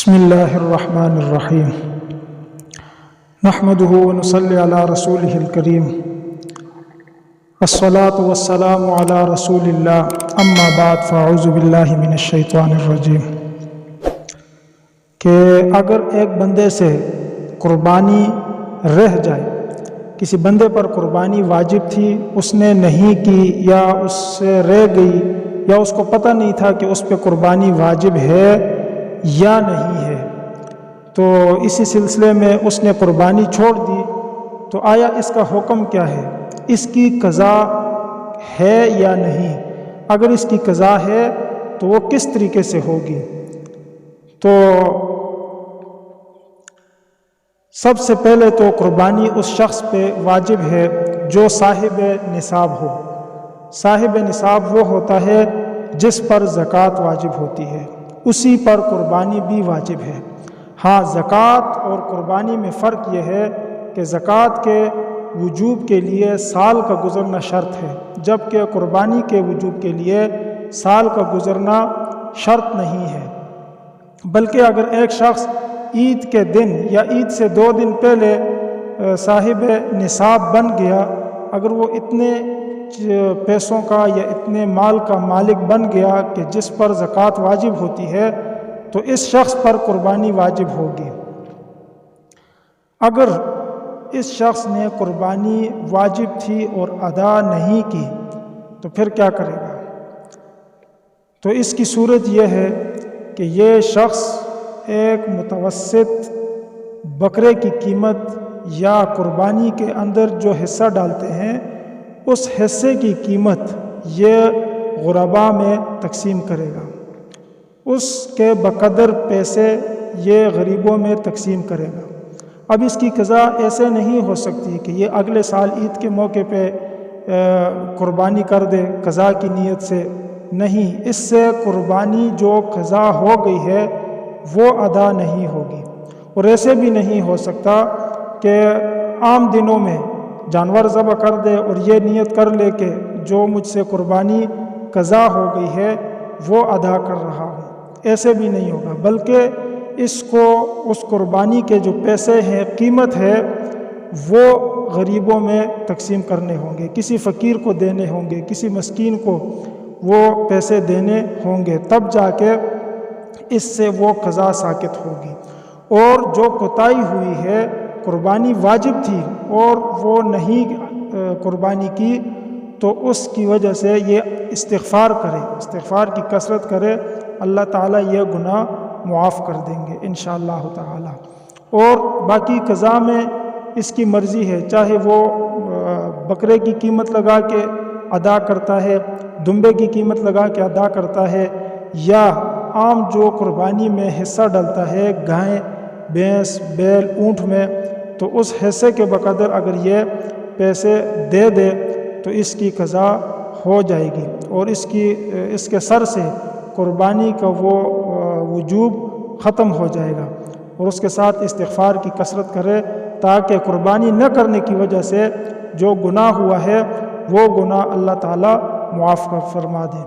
بسم اللہ الرحمن الرحیم نحمدہ ونصلی علی رسولہ الکریم والصلاة والسلام علی رسول اللہ اما بعد فاعوذ باللہ من الشیطان الرجیم کہ اگر ایک بندے سے قربانی رہ جائے، کسی بندے پر قربانی واجب تھی، اس نے نہیں کی یا اس سے رہ گئی یا اس کو پتہ نہیں تھا کہ اس پہ قربانی واجب ہے یا نہیں ہے، تو اسی سلسلے میں اس نے قربانی چھوڑ دی، تو آیا اس کا حکم کیا ہے؟ اس کی قضا ہے یا نہیں؟ اگر اس کی قضا ہے تو وہ کس طریقے سے ہوگی؟ تو سب سے پہلے تو قربانی اس شخص پہ واجب ہے جو صاحب نصاب ہو۔ صاحب نصاب وہ ہوتا ہے جس پر زکوٰۃ واجب ہوتی ہے، اسی پر قربانی بھی واجب ہے۔ ہاں، زکوٰۃ اور قربانی میں فرق یہ ہے کہ زکوٰۃ کے وجوب کے لیے سال کا گزرنا شرط ہے، جبکہ قربانی کے وجوب کے لیے سال کا گزرنا شرط نہیں ہے، بلکہ اگر ایک شخص عید کے دن یا عید سے 2 دن پہلے صاحب نصاب بن گیا، اگر وہ اتنے پیسوں کا یا اتنے مال کا مالک بن گیا کہ جس پر زکوٰۃ واجب ہوتی ہے، تو اس شخص پر قربانی واجب ہوگی۔ اگر اس شخص نے قربانی واجب تھی اور ادا نہیں کی تو پھر کیا کرے گا؟ تو اس کی صورت یہ ہے کہ یہ شخص ایک متوسط بکرے کی قیمت یا قربانی کے اندر جو حصہ ڈالتے ہیں، اس حصے کی قیمت یہ غرباء میں تقسیم کرے گا، اس کے بقدر پیسے یہ غریبوں میں تقسیم کرے گا۔ اب اس کی قضا ایسے نہیں ہو سکتی کہ یہ اگلے سال عید کے موقع پہ قربانی کر دے قضا کی نیت سے، نہیں، اس سے قربانی جو قضا ہو گئی ہے وہ ادا نہیں ہوگی۔ اور ایسے بھی نہیں ہو سکتا کہ عام دنوں میں جانور ذبح کر دے اور یہ نیت کر لے کہ جو مجھ سے قربانی قضا ہو گئی ہے وہ ادا کر رہا ہوں، ایسے بھی نہیں ہوگا، بلکہ اس کو اس قربانی کے جو پیسے ہیں، قیمت ہے، وہ غریبوں میں تقسیم کرنے ہوں گے، کسی فقیر کو دینے ہوں گے، کسی مسکین کو وہ پیسے دینے ہوں گے، تب جا کے اس سے وہ قضا ساقط ہوگی۔ اور جو کوتاہی ہوئی ہے، قربانی واجب تھی اور وہ نہیں قربانی کی، تو اس کی وجہ سے یہ استغفار کرے، استغفار کی کثرت کرے، اللہ تعالیٰ یہ گناہ معاف کر دیں گے انشاءاللہ تعالیٰ۔ اور باقی قضا میں اس کی مرضی ہے، چاہے وہ بکرے کی قیمت لگا کے ادا کرتا ہے، دمبے کی قیمت لگا کے ادا کرتا ہے، یا عام جو قربانی میں حصہ ڈلتا ہے گائے، بھینس، بیل، اونٹ میں، تو اس حصے کے بقدر اگر یہ پیسے دے دے تو اس کی قضا ہو جائے گی، اور اس کے سر سے قربانی کا وہ وجوب ختم ہو جائے گا، اور اس کے ساتھ استغفار کی کثرت کرے تاکہ قربانی نہ کرنے کی وجہ سے جو گناہ ہوا ہے وہ گناہ اللہ تعالیٰ معاف فرما دے۔